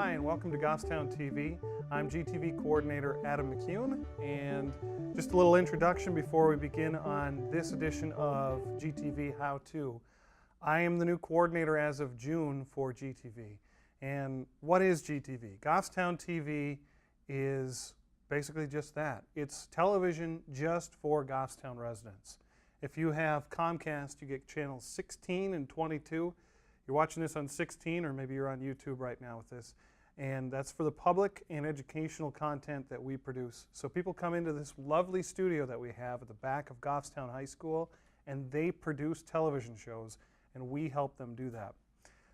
Hi, and welcome to Goffstown TV. I'm GTV Coordinator Adam McCune, and just a little introduction before we begin on this edition of GTV How To. I am the new coordinator as of June for GTV. And what is GTV? Goffstown TV is basically just that. It's television just for Goffstown residents. If you have Comcast, you get channels 16 and 22. You're watching this on 16, or maybe you're on YouTube right now with this. And that's for the public and educational content that we produce. So people come into this lovely studio that we have at the back of Goffstown High School, and they produce television shows, and we help them do that.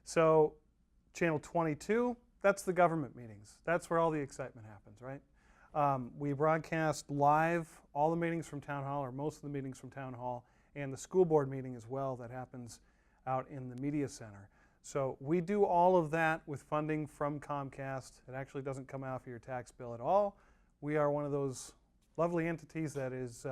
So channel 22, that's the government meetings. That's where all the excitement happens, right? We broadcast live all the meetings from Town Hall, or most of the meetings from Town Hall, and the school board meeting as well that happens out in the media center. So we do all of that with funding from Comcast. It actually doesn't come out of your tax bill at all. We are one of those lovely entities that is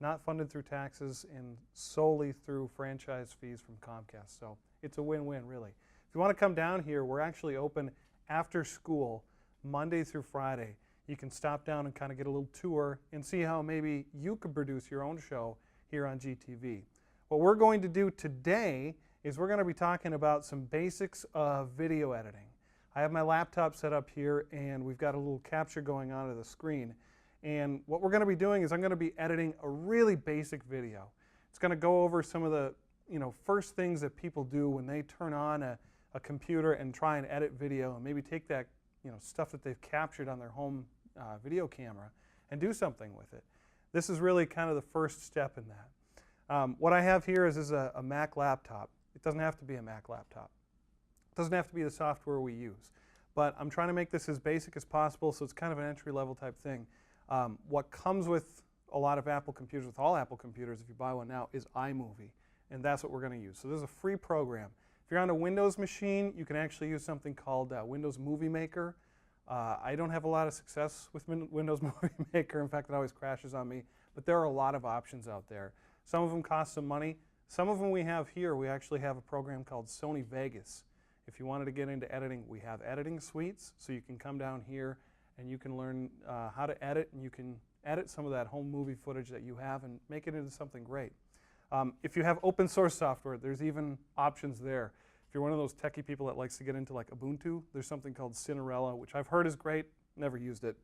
not funded through taxes and solely through franchise fees from Comcast. So it's a win-win, really. If you want to come down here, we're actually open after school, Monday through Friday. You can stop down and kind of get a little tour and see how maybe you could produce your own show here on GTV. What we're going to do today is we're going to be talking about some basics of video editing. I have my laptop set up here, and we've got a little capture going on the screen. And what we're going to be doing is I'm going to be editing a really basic video. It's going to go over some of the first things that people do when they turn on a computer and try and edit video, and maybe take that stuff that they've captured on their home video camera and do something with it. This is really kind of the first step in that. What I have here is a Mac laptop. It doesn't have to be a Mac laptop. It doesn't have to be the software we use. But I'm trying to make this as basic as possible, so it's kind of an entry-level type thing. What comes with a lot of Apple computers, with all Apple computers, if you buy one now, is iMovie. And that's what we're going to use. So this is a free program. If you're on a Windows machine, you can actually use something called Windows Movie Maker. I don't have a lot of success with Windows Movie Maker. In fact, it always crashes on me. But there are a lot of options out there. Some of them cost some money. Some of them we have here. We actually have a program called Sony Vegas. If you wanted to get into editing, we have editing suites. So you can come down here and you can learn how to edit, and you can edit some of that home movie footage that you have and make it into something great. If you have open source software, there's even options there. If you're one of those techie people that likes to get into like Ubuntu, there's something called Cinderella, which I've heard is great. Never used it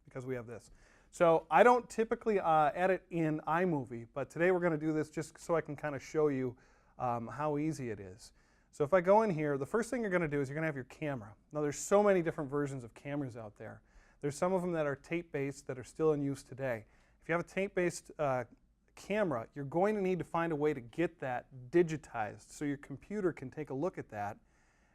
because we have this. So I don't typically edit in iMovie, but today we're going to do this just so I can kind of show you how easy it is. So if I go in here, the first thing you're going to do is you're going to have your camera. Now there's so many different versions of cameras out there. There's some of them that are tape-based that are still in use today. If you have a tape-based camera, you're going to need to find a way to get that digitized so your computer can take a look at that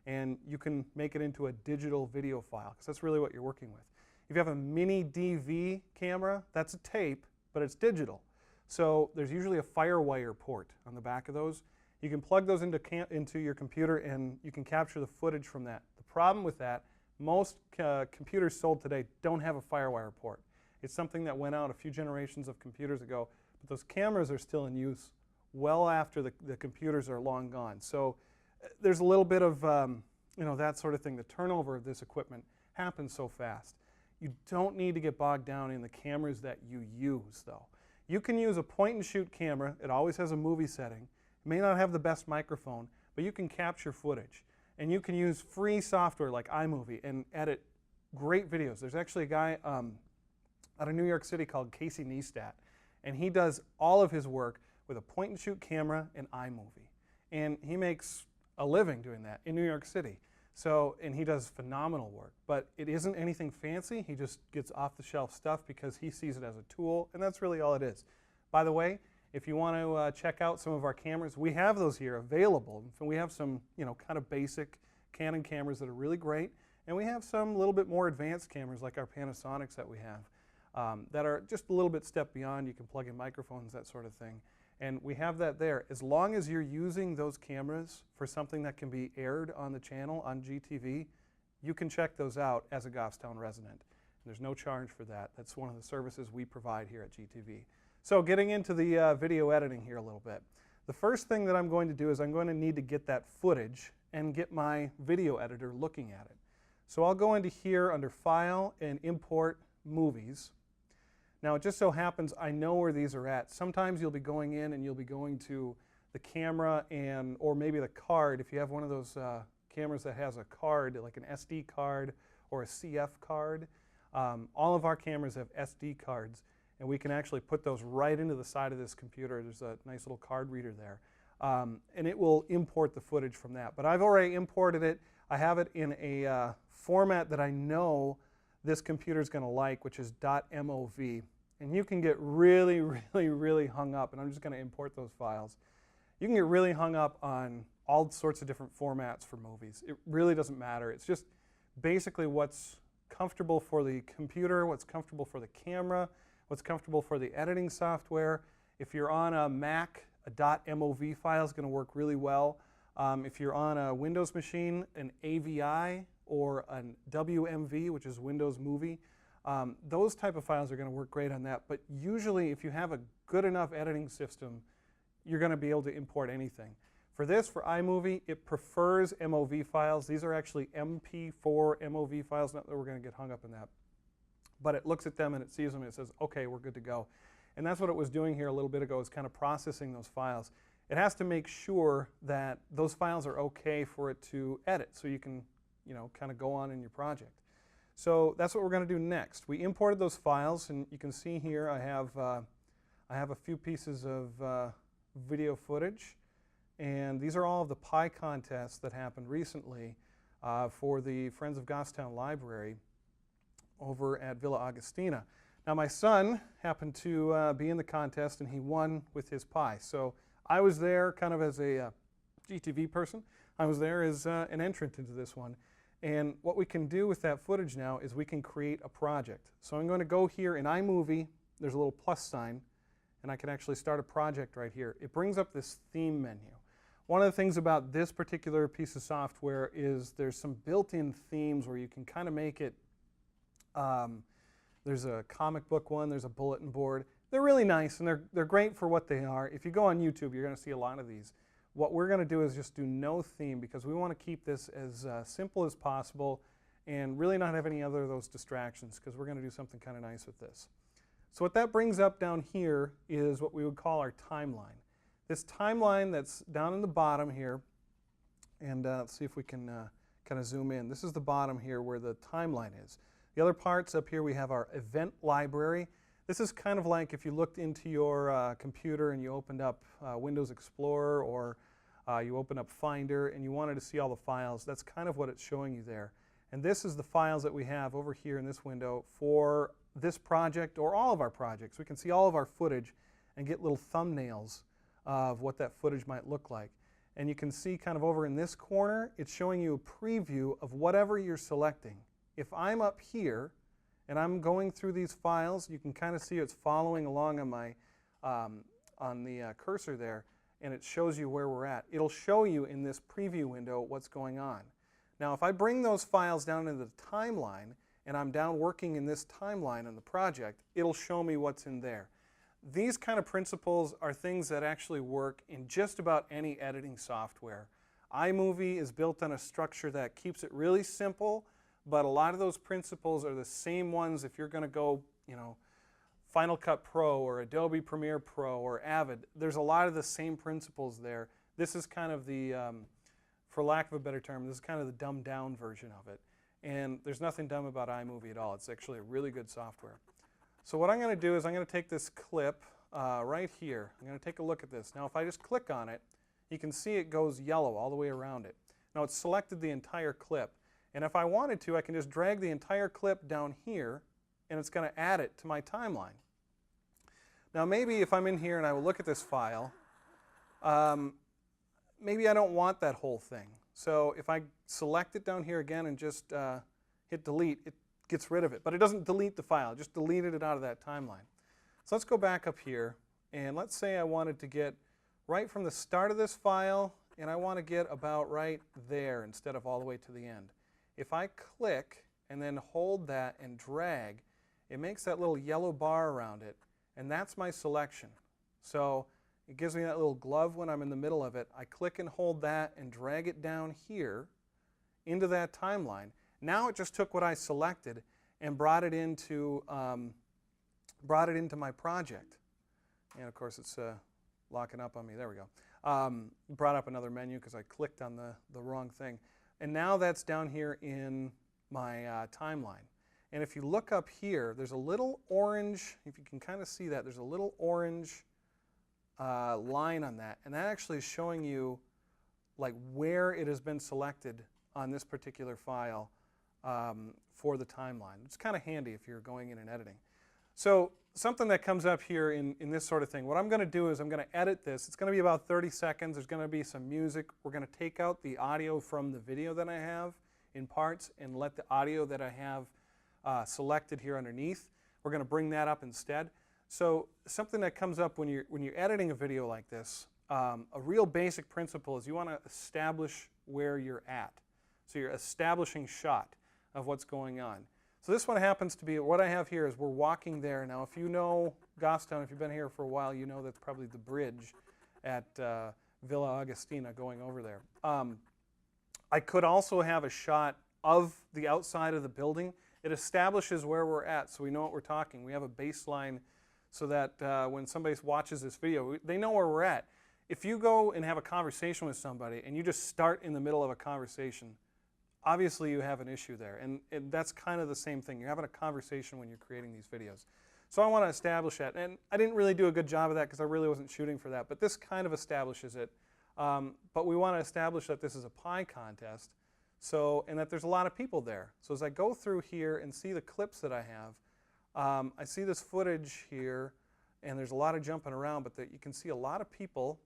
and you can make it into a digital video file, because that's really what you're working with. If you have a mini DV camera, that's a tape, but it's digital. So there's usually a FireWire port on the back of those. You can plug those into your computer and you can capture the footage from that. The problem with that, most computers sold today don't have a FireWire port. It's something that went out a few generations of computers ago. But those cameras are still in use well after the computers are long gone. So there's a little bit of that sort of thing. The turnover of this equipment happens so fast. You don't need to get bogged down in the cameras that you use, though. You can use a point-and-shoot camera. It always has a movie setting. It may not have the best microphone, but you can capture footage. And you can use free software like iMovie and edit great videos. There's actually a guy out of New York City called Casey Neistat. And he does all of his work with a point-and-shoot camera and iMovie. And he makes a living doing that in New York City. So, and he does phenomenal work. But it isn't anything fancy. He just gets off-the-shelf stuff because he sees it as a tool, and that's really all it is. By the way, if you want to check out some of our cameras, we have those here available. And we have some, kind of basic Canon cameras that are really great. And we have some little bit more advanced cameras like our Panasonics that we have. That are just a little bit step beyond. You can plug in microphones, that sort of thing. And we have that there. As long as you're using those cameras for something that can be aired on the channel on GTV, you can check those out as a Goffstown resident. And there's no charge for that. That's one of the services we provide here at GTV. So getting into the video editing here a little bit. The first thing that I'm going to do is I'm going to need to get that footage and get my video editor looking at it. So I'll go into here under File and Import Movies. Now it just so happens I know where these are at. Sometimes you'll be going in and you'll be going to the camera or maybe the card. If you have one of those cameras that has a card, like an SD card or a CF card, all of our cameras have SD cards, and we can actually put those right into the side of this computer. There's a nice little card reader there, and it will import the footage from that. But I've already imported it. I have it in a format that I know this computer is going to like, which is .mov. And you can get really, really, really hung up, and I'm just going to import those files. You can get really hung up on all sorts of different formats for movies. It really doesn't matter. It's just basically what's comfortable for the computer, what's comfortable for the camera, what's comfortable for the editing software. If you're on a Mac, a .mov file is going to work really well. If you're on a Windows machine, an AVI or an WMV, which is Windows Movie, those type of files are going to work great on that. But usually if you have a good enough editing system, you're going to be able to import anything. For this, for iMovie, it prefers MOV files. These are actually MP4 MOV files, not that we're going to get hung up in that. But it looks at them and it sees them and it says, okay, we're good to go. And that's what it was doing here a little bit ago, is kind of processing those files. It has to make sure that those files are okay for it to edit, so you can, kind of go on in your project. So that's what we're going to do next. We imported those files, and you can see here I have a few pieces of video footage, and these are all of the pie contests that happened recently for the Friends of Goffstown Library over at Villa Augustina. Now my son happened to be in the contest, and he won with his pie. So I was there kind of as a GTV person. I was there as an entrant into this one. And what we can do with that footage now is we can create a project. So I'm going to go here in iMovie. There's a little plus sign, and I can actually start a project right here. It brings up this theme menu. One of the things about this particular piece of software is there's some built-in themes where you can kind of make it, there's a comic book one, there's a bulletin board. They're really nice, and they're great for what they are. If you go on YouTube, you're going to see a lot of these. What we're going to do is just do no theme, because we want to keep this as simple as possible and really not have any other of those distractions, because we're going to do something kind of nice with this. So what that brings up down here is what we would call our timeline. This timeline that's down in the bottom here, and let's see if we can kind of zoom in. This is the bottom here where the timeline is. The other parts up here, we have our event library. This is kind of like if you looked into your computer and you opened up Windows Explorer, or you opened up Finder and you wanted to see all the files. That's kind of what it's showing you there. And this is the files that we have over here in this window for this project or all of our projects. We can see all of our footage and get little thumbnails of what that footage might look like. And you can see kind of over in this corner, it's showing you a preview of whatever you're selecting. If I'm up here and I'm going through these files, you can kind of see it's following along on my on the cursor there, and it shows you where we're at. It'll show you in this preview window what's going on. Now if I bring those files down into the timeline, and I'm down working in this timeline on the project, it'll show me what's in there. These kind of principles are things that actually work in just about any editing software. iMovie is built on a structure that keeps it really simple, but a lot of those principles are the same ones if you're going to go, Final Cut Pro or Adobe Premiere Pro or Avid. There's a lot of the same principles there. This is kind of the, for lack of a better term, this is kind of the dumbed down version of it. And there's nothing dumb about iMovie at all. It's actually a really good software. So what I'm going to do is I'm going to take this clip right here. I'm going to take a look at this. Now if I just click on it, you can see it goes yellow all the way around it. Now it's selected the entire clip. And if I wanted to, I can just drag the entire clip down here, and it's going to add it to my timeline. Now maybe if I'm in here and I will look at this file, maybe I don't want that whole thing. So if I select it down here again and just hit delete, it gets rid of it. But it doesn't delete the file, it just deleted it out of that timeline. So let's go back up here, and let's say I wanted to get right from the start of this file, and I want to get about right there instead of all the way to the end. If I click and then hold that and drag, it makes that little yellow bar around it, and that's my selection. So it gives me that little glove when I'm in the middle of it. I click and hold that and drag it down here into that timeline. Now it just took what I selected and brought it into my project. And of course it's locking up on me. There we go. Brought up another menu because I clicked on the wrong thing. And now that's down here in my timeline. And if you look up here, there's a little orange, if you can kind of see that, there's a little orange line on that. And that actually is showing you like where it has been selected on this particular file for the timeline. It's kind of handy if you're going in and editing. So something that comes up here in this sort of thing, what I'm going to do is I'm going to edit this. It's going to be about 30 seconds. There's going to be some music. We're going to take out the audio from the video that I have in parts and let the audio that I have selected here underneath. We're going to bring that up instead. So something that comes up when you're editing a video like this, a real basic principle is you want to establish where you're at. So you're establishing shot of what's going on. So this one happens to be, what I have here is we're walking there. Now if you know Goffstown, if you've been here for a while, you know that's probably the bridge at Villa Augustina going over there. I could also have a shot of the outside of the building. It establishes where we're at so we know what we're talking. We have a baseline so that when somebody watches this video, they know where we're at. If you go and have a conversation with somebody and you just start in the middle of a conversation, obviously you have an issue there. And that's kind of the same thing. You're having a conversation when you're creating these videos. So I want to establish that. And I didn't really do a good job of that because I really wasn't shooting for that. But this kind of establishes it. But we want to establish that this is a pie contest. So, and that there's a lot of people there. So as I go through here and see the clips that I have, I see this footage here, and there's a lot of jumping around, but you can see a lot of people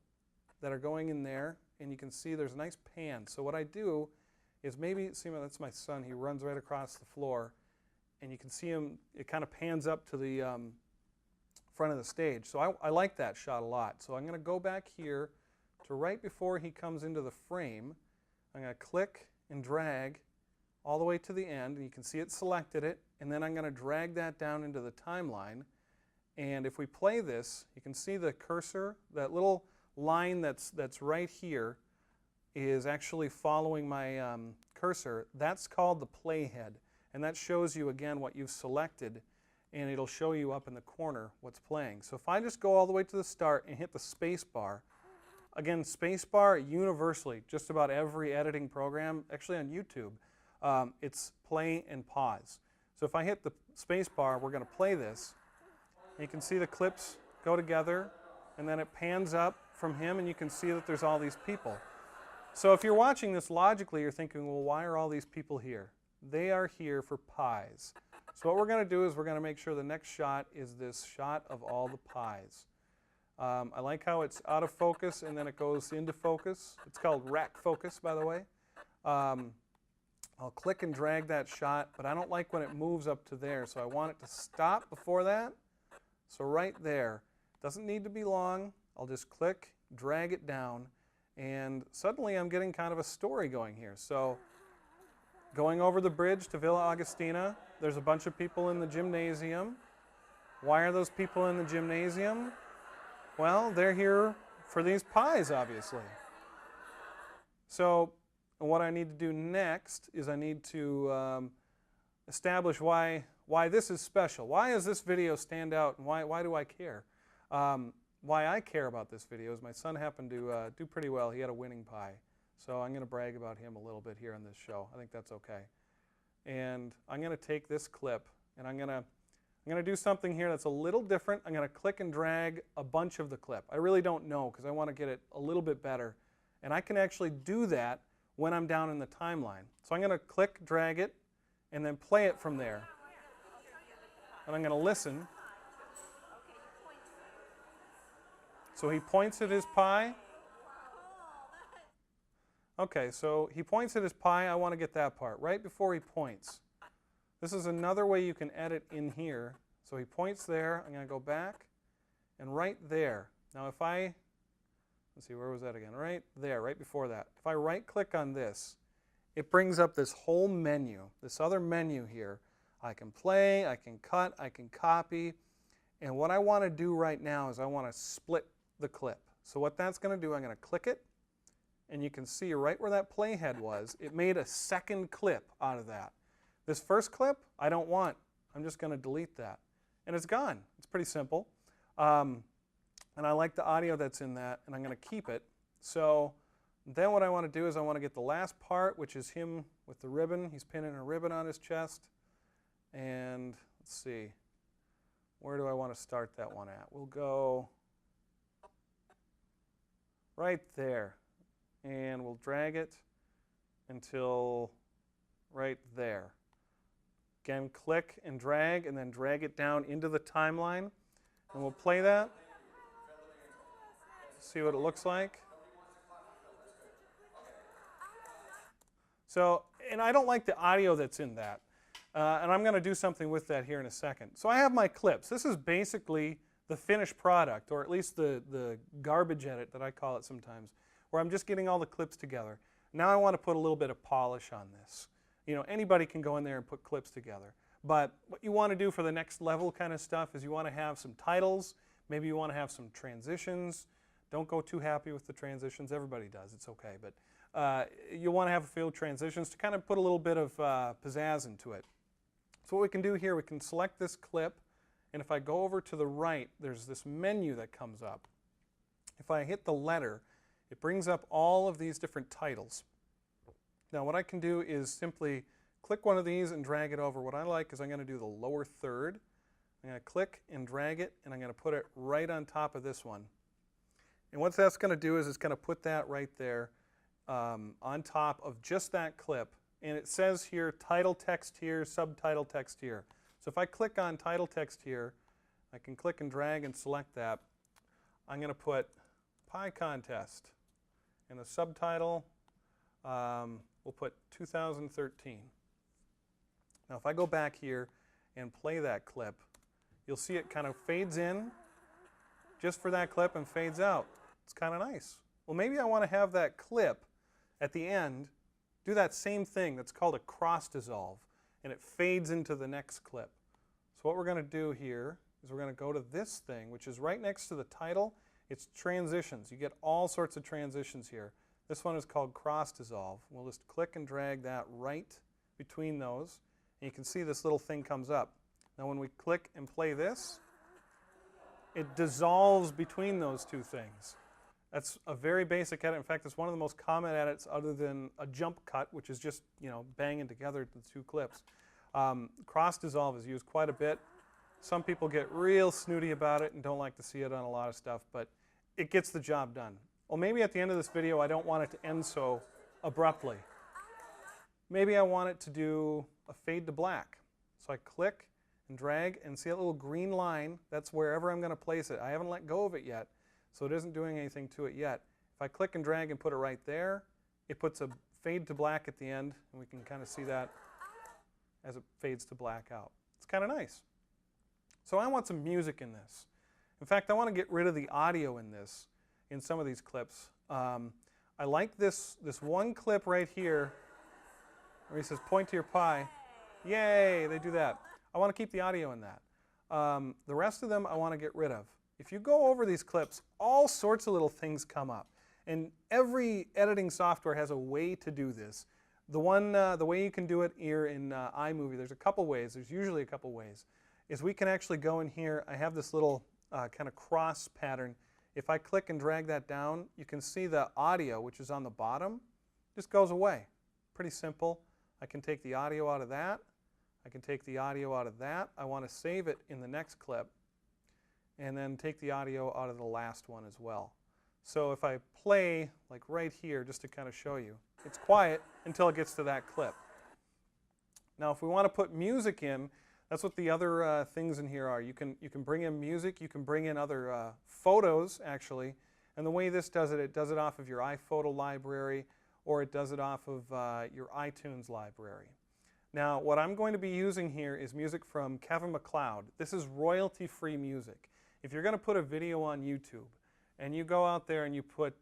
that are going in there, and you can see there's a nice pan. So what I do is maybe, see, that's my son, he runs right across the floor, and you can see him, it kind of pans up to the front of the stage. So I like that shot a lot. So I'm going to go back here to right before he comes into the frame. I'm going to click and drag all the way to the end, and you can see it selected it, and then I'm going to drag that down into the timeline. And if we play this, you can see the cursor, that little line that's right here is actually following my cursor. That's called the playhead, and that shows you again what you've selected, and it'll show you up in the corner what's playing. So if I just go all the way to the start and hit the space bar, again, spacebar universally, just about every editing program, actually on YouTube, it's play and pause. So if I hit the spacebar, we're going to play this. And you can see the clips go together, and then it pans up from him, and you can see that there's all these people. So if you're watching this logically, you're thinking, well, why are all these people here? They are here for pies. So what we're going to do is we're going to make sure the next shot is this shot of all the pies. I like how it's out of focus and then it goes into focus. It's called rack focus, by the way. I'll click and drag that shot, but I don't like when it moves up to there, so I want it to stop before that. So right there. Doesn't need to be long. I'll just click, drag it down, and suddenly I'm getting kind of a story going here. So going over the bridge to Villa Augustina, there's a bunch of people in the gymnasium. Why are those people in the gymnasium? Well, they're here for these pies, obviously. So what I need to do next is I need to establish why this is special. Why does this video stand out, and why do I care? Why I care about this video is my son happened to do pretty well. He had a winning pie. So I'm going to brag about him a little bit here on this show. I think that's okay. And I'm going to take this clip, and I'm going to do something here that's a little different. I'm going to click and drag a bunch of the clip. I really don't know because I want to get it a little bit better. And I can actually do that when I'm down in the timeline. So I'm going to click, drag it, and then play it from there. And I'm going to listen. So he points at his pie. Okay, so he points at his pie. I want to get that part right before he points. This is another way you can edit in here. So he points there. I'm going to go back, and right there. Now if I, let's see, where was that again? Right there, right before that. If I right-click on this, it brings up this whole menu, this other menu here. I can play, I can cut, I can copy. And what I want to do right now is I want to split the clip. So what that's going to do, I'm going to click it, and you can see right where that playhead was, it made a second clip out of that. This first clip, I don't want. I'm just going to delete that. And it's gone. It's pretty simple. And I like the audio that's in that, and I'm going to keep it. So then what I want to do is I want to get the last part, which is him with the ribbon. He's pinning a ribbon on his chest. And let's see. Where do I want to start that one at? We'll go right there. And we'll drag it until right there. Again, click and then drag it down into the timeline. And we'll play that. See what it looks like. So, and I don't like the audio that's in that. And I'm going to do something with that here in a second. So I have my clips. This is basically the finished product, or at least the garbage edit that I call it sometimes, where I'm just getting all the clips together. Now I want to put a little bit of polish on this. You know, anybody can go in there and put clips together. But what you want to do for the next level kind of stuff is you want to have some titles. Maybe you want to have some transitions. Don't go too happy with the transitions. Everybody does. It's okay. But you want to have a few transitions to kind of put a little bit of pizzazz into it. So what we can do here, we can select this clip. And if I go over to the right, there's this menu that comes up. If I hit the letter, it brings up all of these different titles. Now what I can do is simply click one of these and drag it over. What I like is I'm going to do the lower third. I'm going to click and drag it, and I'm going to put it right on top of this one. And what that's going to do is it's going to put that right there on top of just that clip. And it says here, title text here, subtitle text here. So if I click on title text here, I can click and drag and select that. I'm going to put Pie Contest. And the subtitle, we'll put 2013. Now if I go back here and play that clip, you'll see it kind of fades in just for that clip and fades out. It's kind of nice. Well, maybe I want to have that clip at the end do that same thing. That's called a cross dissolve, and it fades into the next clip. So what we're going to do here is we're going to go to this thing, which is right next to the title. It's transitions. You get all sorts of transitions here. This one is called cross dissolve. We'll just click and drag that right between those, and you can see this little thing comes up. Now when we click and play this, it dissolves between those two things. That's a very basic edit. In fact, it's one of the most common edits other than a jump cut, which is just, you know, banging together the two clips. Cross dissolve is used quite a bit. Some people get real snooty about it and don't like to see it on a lot of stuff, but it gets the job done. Well, maybe at the end of this video, I don't want it to end so abruptly. Maybe I want it to do a fade to black. So I click and drag and see that little green line. That's wherever I'm going to place it. I haven't let go of it yet, so it isn't doing anything to it yet. If I click and drag and put it right there, it puts a fade to black at the end, and we can kind of see that as it fades to black out. It's kind of nice. So I want some music in this. In fact, I want to get rid of the audio in this, in some of these clips. I like this one clip right here where he says, point to your pie. Yay, they do that. I want to keep the audio in that. The rest of them I want to get rid of. If you go over these clips, all sorts of little things come up. And every editing software has a way to do this. The way you can do it here in iMovie, there's a couple ways. There's usually a couple ways. Is we can actually go in here. I have this little kind of cross pattern. If I click and drag that down, you can see the audio, which is on the bottom, just goes away. Pretty simple. I can take the audio out of that. I can take the audio out of that. I want to save it in the next clip, and then take the audio out of the last one as well. So if I play like right here, just to kind of show you, it's quiet until it gets to that clip. Now if we want to put music in, that's what the other things in here are. You can bring in music, you can bring in other photos actually, and the way this does it does it off of your iPhoto library, or it does it off of your iTunes library. Now what I'm going to be using here is music from Kevin MacLeod. This is royalty-free music. If you're going to put a video on YouTube and you go out there and you put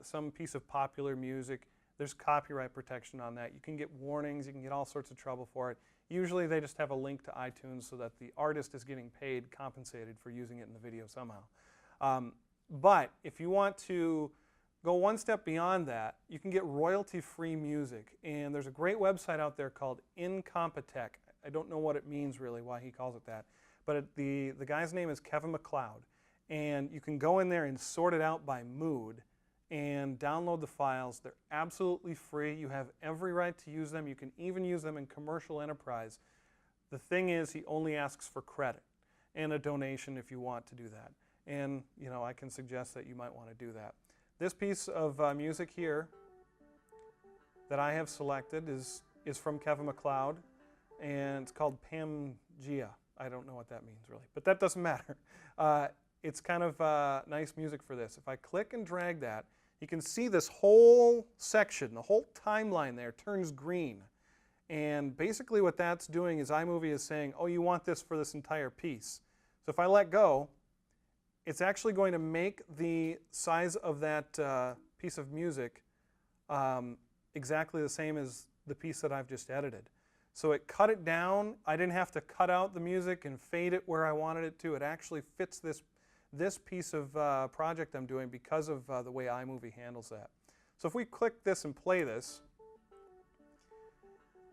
some piece of popular music, there's copyright protection on that. You can get warnings, you can get all sorts of trouble for it. Usually they just have a link to iTunes so that the artist is getting paid, compensated for using it in the video somehow. But if you want to go one step beyond that, you can get royalty-free music. And there's a great website out there called Incompetech. I don't know what it means really, why he calls it that. But the guy's name is Kevin MacLeod. And you can go in there and sort it out by mood and download the files. They're absolutely free. You have every right to use them. You can even use them in commercial enterprise. The thing is, he only asks for credit and a donation if you want to do that. And you know, I can suggest that you might want to do that. This piece of music here that I have selected is from Kevin MacLeod, and it's called Pangea. I don't know what that means really, but that doesn't matter. It's kind of nice music for this. If I click and drag that, you can see this whole section, the whole timeline there turns green. And basically what that's doing is iMovie is saying, oh, you want this for this entire piece. So if I let go, it's actually going to make the size of that piece of music exactly the same as the piece that I've just edited. So it cut it down. I didn't have to cut out the music and fade it where I wanted it to. It actually fits this piece of project I'm doing because of the way iMovie handles that. So if we click this and play this,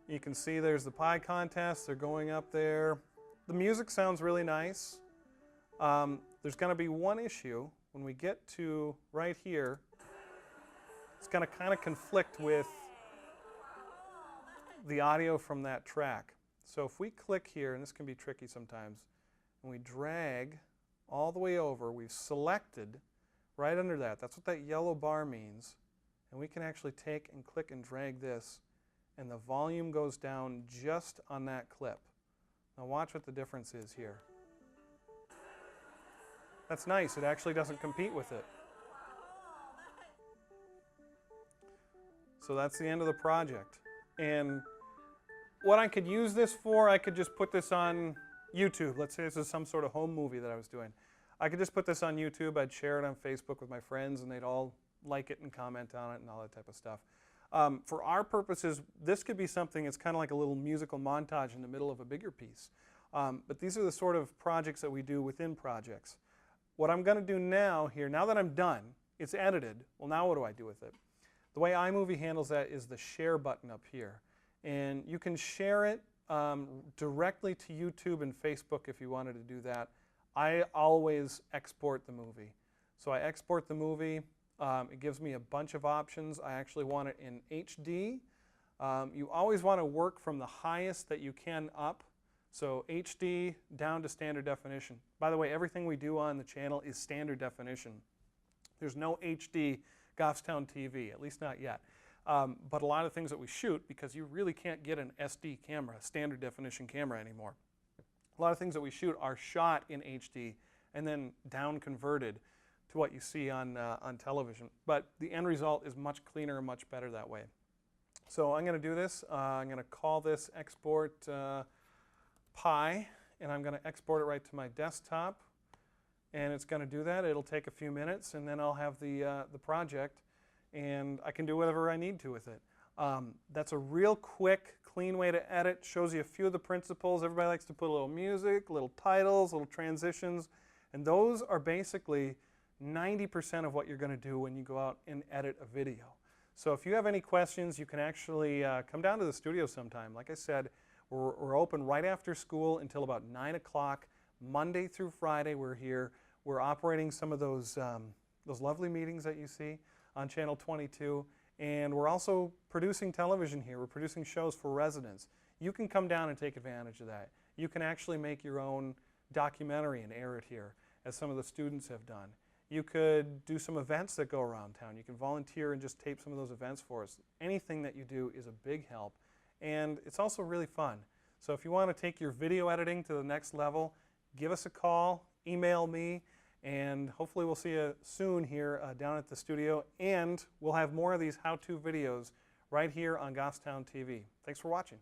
you can see there's the pie contest. They're going up there. The music sounds really nice. There's going to be one issue. When we get to right here, it's going to kind of conflict with the audio from that track. So if we click here, and this can be tricky sometimes, and we drag all the way over, we've selected right under that. That's what that yellow bar means. And we can actually take and click and drag this, and the volume goes down just on that clip. Now watch what the difference is here. That's nice. It actually doesn't compete with it. So that's the end of the project. And what I could use this for, I could just put this on YouTube. Let's say this is some sort of home movie that I was doing. I could just put this on YouTube. I'd share it on Facebook with my friends, and they'd all like it and comment on it and all that type of stuff. For our purposes, this could be something that's kind of like a little musical montage in the middle of a bigger piece. But these are the sort of projects that we do within projects. What I'm going to do now here, now that I'm done, it's edited. Well, now what do I do with it? The way iMovie handles that is the share button up here. And you can share it directly to YouTube and Facebook if you wanted to do that. I always export the movie. So I export the movie. It gives me a bunch of options. I actually want it in HD. You always want to work from the highest that you can up. So HD down to standard definition. By the way, everything we do on the channel is standard definition. There's no HD Goffstown TV, at least not yet. But a lot of things that we shoot, because you really can't get an SD camera, a standard definition camera anymore. A lot of things that we shoot are shot in HD and then down converted to what you see on television. But the end result is much cleaner and much better that way. So I'm going to do this. I'm going to call this export Pi, and I'm going to export it right to my desktop. And it's going to do that. It'll take a few minutes, and then I'll have the project, and I can do whatever I need to with it. That's a real quick, clean way to edit. Shows you a few of the principles. Everybody likes to put a little music, little titles, little transitions, and those are basically 90% of what you're going to do when you go out and edit a video. So if you have any questions, you can actually come down to the studio sometime. Like I said, we're open right after school until about 9 o'clock. Monday through Friday we're here. We're operating some of those lovely meetings that you see on Channel 22. And we're also producing television here. We're producing shows for residents. You can come down and take advantage of that. You can actually make your own documentary and air it here, as some of the students have done. You could do some events that go around town. You can volunteer and just tape some of those events for us. Anything that you do is a big help. And it's also really fun. So if you want to take your video editing to the next level, give us a call, email me, and hopefully we'll see you soon here down at the studio. And we'll have more of these how-to videos right here on Goffstown TV. Thanks for watching.